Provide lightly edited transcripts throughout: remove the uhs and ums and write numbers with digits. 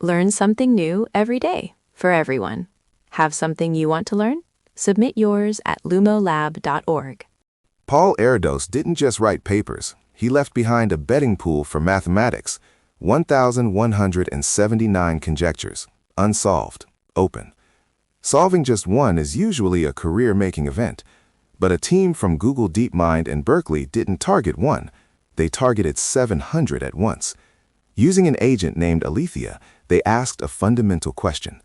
Learn something new every day for everyone. Have something you want to learn? Submit yours at LumoLab.org. Paul Erdos didn't just write papers. He left behind a betting pool for mathematics, 1,179 conjectures, unsolved, open. Solving just one is usually a career-making event, but a team from Google DeepMind and Berkeley didn't target one. They targeted 700 at once. Using an agent named Aletheia, they asked a fundamental question.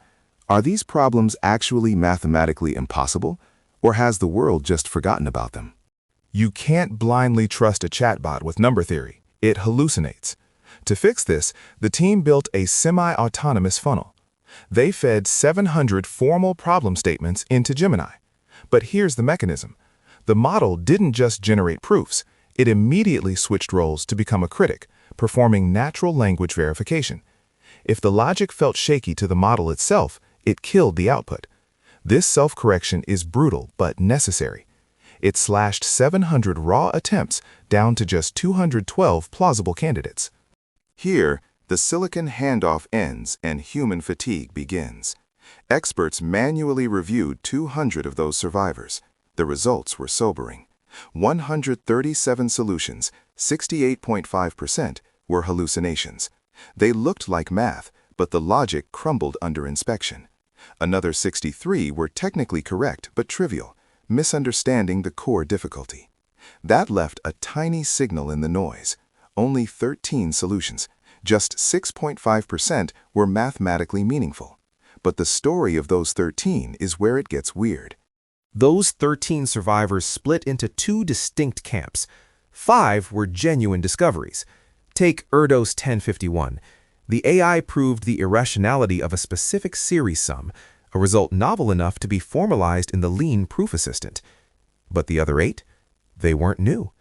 Are these problems actually mathematically impossible, or has the world just forgotten about them? You can't blindly trust a chatbot with number theory. It hallucinates. To fix this, the team built a semi-autonomous funnel. They fed 700 formal problem statements into Gemini. But here's the mechanism. The model didn't just generate proofs. It immediately switched roles to become a critic, performing natural language verification. If the logic felt shaky to the model itself, it killed the output. This self-correction is brutal but necessary. It slashed 700 raw attempts down to just 212 plausible candidates. Here, the silicon handoff ends and human fatigue begins. Experts manually reviewed 200 of those survivors. The results were sobering. 137 solutions, 68.5%, were hallucinations. They looked like math, but the logic crumbled under inspection. Another 63 were technically correct but trivial, misunderstanding the core difficulty. That left a tiny signal in the noise. Only 13 solutions, just 6.5%, were mathematically meaningful. But the story of those 13 is where it gets weird. Those 13 survivors split into two distinct camps. 5 were genuine discoveries. Take Erdos 1051. The AI proved the irrationality of a specific series sum, a result novel enough to be formalized in the lean proof assistant. But the other 8? They weren't new.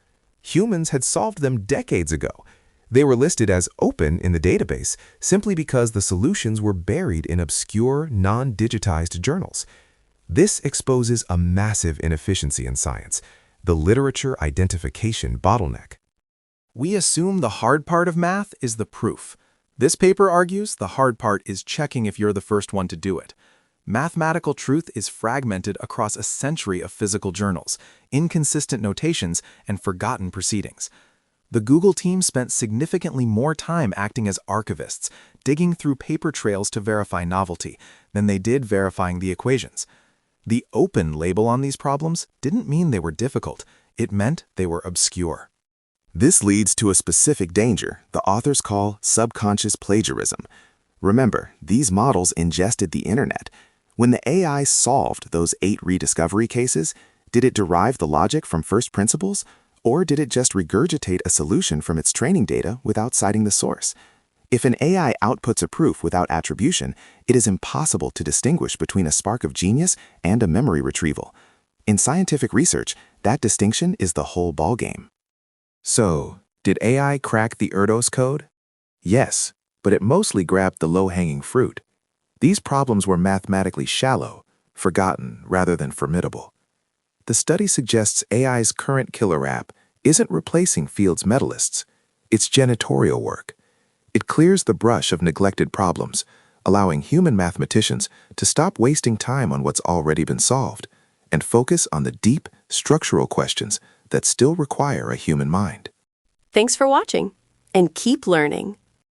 Humans had solved them decades ago. They were listed as open in the database simply because the solutions were buried in obscure, non-digitized journals. This exposes a massive inefficiency in science, the literature identification bottleneck. We assume the hard part of math is the proof. This paper argues the hard part is checking if you're the first one to do it. Mathematical truth is fragmented across a century of physical journals, inconsistent notations, and forgotten proceedings. The Google team spent significantly more time acting as archivists, digging through paper trails to verify novelty, than they did verifying the equations. The open label on these problems didn't mean they were difficult. It meant they were obscure. This leads to a specific danger the authors call subconscious plagiarism. Remember, these models ingested the internet. When the AI solved those 8 rediscovery cases, did it derive the logic from first principles, or did it just regurgitate a solution from its training data without citing the source? If an AI outputs a proof without attribution, it is impossible to distinguish between a spark of genius and a memory retrieval. In scientific research, that distinction is the whole ballgame. So, did AI crack the Erdos code? Yes, but it mostly grabbed the low-hanging fruit. These problems were mathematically shallow, forgotten rather than formidable. The study suggests AI's current killer app isn't replacing Field's medalists. It's janitorial work. It clears the brush of neglected problems, allowing human mathematicians to stop wasting time on what's already been solved and focus on the deep, structural questions that still require a human mind. Thanks for watching, and keep learning.